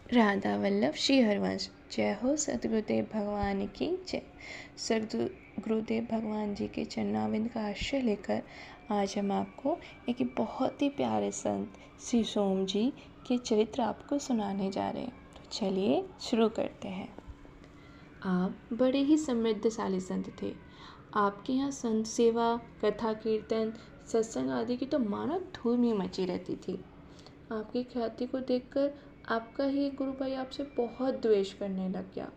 राधा वल्लभ श्री हरवंश। जय हो सतगुरुदेव भगवान की जय। सतगुरुदेव भगवान जी के चरणाविंद का आश्रय लेकर आज हम आपको एक बहुत ही प्यारे संत श्री सोम जी के चरित्र आपको सुनाने जा रहे हैं। तो चलिए शुरू करते हैं। आप बड़े ही समृद्धशाली संत थे। आपके यहाँ संत सेवा, कथा कीर्तन, सत्संग आदि की तो मानो धूम ही मची रहती थी। आपकी ख्याति को देखकर आपका ही एक गुरु भाई आपसे बहुत द्वेष करने लग गया।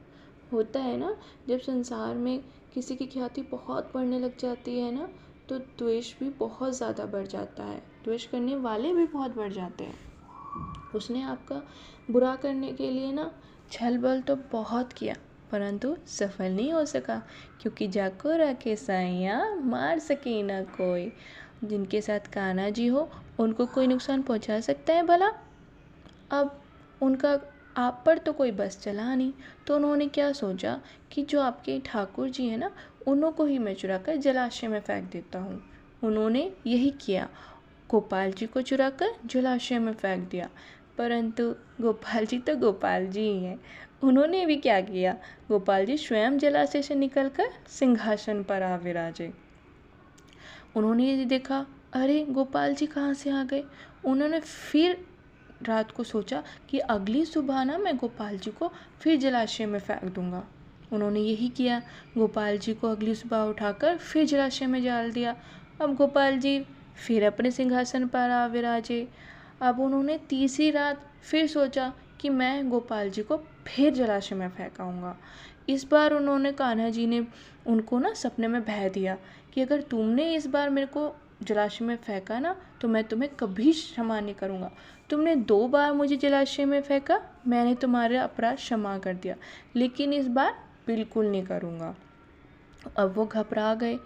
होता है ना, जब संसार में किसी की ख्याति बहुत बढ़ने लग जाती है ना, तो द्वेष भी बहुत ज़्यादा बढ़ जाता है, द्वेष करने वाले भी बहुत बढ़ जाते हैं। उसने आपका बुरा करने के लिए ना छल बल तो बहुत किया, परंतु सफल नहीं हो सका, क्योंकि जाको रखे साइया मार सके ना कोई। जिनके साथ कान्हा जी हो उनको कोई नुकसान पहुंचा सकता है भला? अब उनका आप पर तो कोई बस चला नहीं, तो उन्होंने क्या सोचा कि जो आपके ठाकुर जी हैं ना, उन्हों को ही मैं चुरा कर जलाशय में फेंक देता हूँ। उन्होंने यही किया, गोपाल जी को चुरा कर जलाशय में फेंक दिया। परंतु गोपाल जी तो गोपाल जी ही हैं। उन्होंने भी क्या किया, गोपाल जी स्वयं जलाशय से निकलकर सिंहासन पर आ विराजे। उन्होंने ये देखा, अरे गोपाल जी कहाँ से आ गए। उन्होंने फिर रात को सोचा कि अगली सुबह ना मैं गोपाल जी को फिर जलाशय में फेंक दूंगा। उन्होंने यही किया, गोपाल जी को अगली सुबह उठाकर फिर जलाशय में डाल दिया। अब गोपाल जी फिर अपने सिंहासन पर आ विराजे। अब उन्होंने तीसरी रात फिर सोचा कि मैं गोपाल जी को फिर जलाशय में फेंकाऊंगा। इस बार उन्होंने कान्हा जी ने उनको ना सपने में बह दिया कि अगर तुमने इस बार मेरे को जलाशय में फेंका ना, तो मैं तुम्हें कभी क्षमा नहीं करूँगा। तुमने 2 बार मुझे जलाशय में फेंका, मैंने तुम्हारा अपराध क्षमा कर दिया, लेकिन इस बार बिल्कुल नहीं करूँगा। अब वो घबरा गए।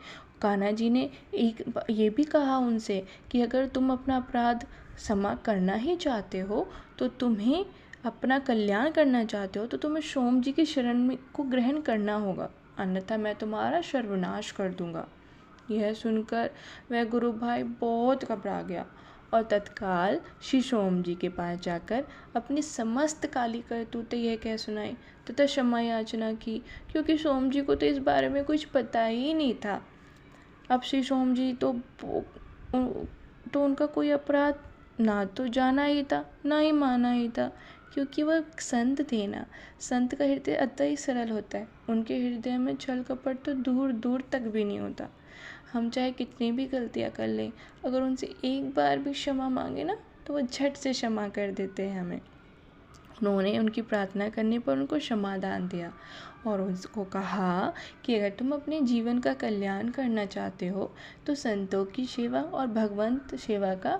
कान्हा जी ने ये भी कहा उनसे कि अगर तुम अपना अपराध क्षमा करना ही चाहते हो, तो तुम्हें अपना कल्याण करना चाहते हो, तो तुम्हें सोम जी की शरण में को ग्रहण करना होगा, अन्यथा मैं तुम्हारा सर्वनाश कर दूंगा। यह सुनकर वह गुरु भाई बहुत घबरा गया और तत्काल श्री सोम जी के पास जाकर अपनी समस्त काली करतूतें यह कह सुनाई तथा क्षमा याचना की, क्योंकि सोम जी को तो इस बारे में कुछ पता ही नहीं था। अब श्री सोम जी तो उनका कोई अपराध ना तो जाना ही था, ना ही माना ही था, क्योंकि वह संत थे ना। संत का हृदय अतः ही सरल होता है, उनके हृदय में छल कपट तो दूर दूर तक भी नहीं होता। हम चाहे कितनी भी गलतियाँ कर लें, अगर उनसे एक बार भी क्षमा मांगे ना, तो वो झट से क्षमा कर देते हैं हमें। उन्होंने उनकी प्रार्थना करने पर उनको क्षमादान दिया और उसको कहा कि अगर तुम अपने जीवन का कल्याण करना चाहते हो, तो संतों की सेवा और भगवंत सेवा का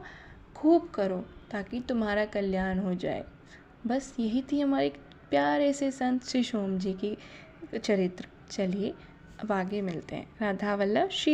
खूब करो, ताकि तुम्हारा कल्याण हो जाए। बस यही थी हमारे प्यारे से संत श्री सोम जी की चरित्र। चलिए अब आगे मिलते हैं। राधा वल्लभ श्री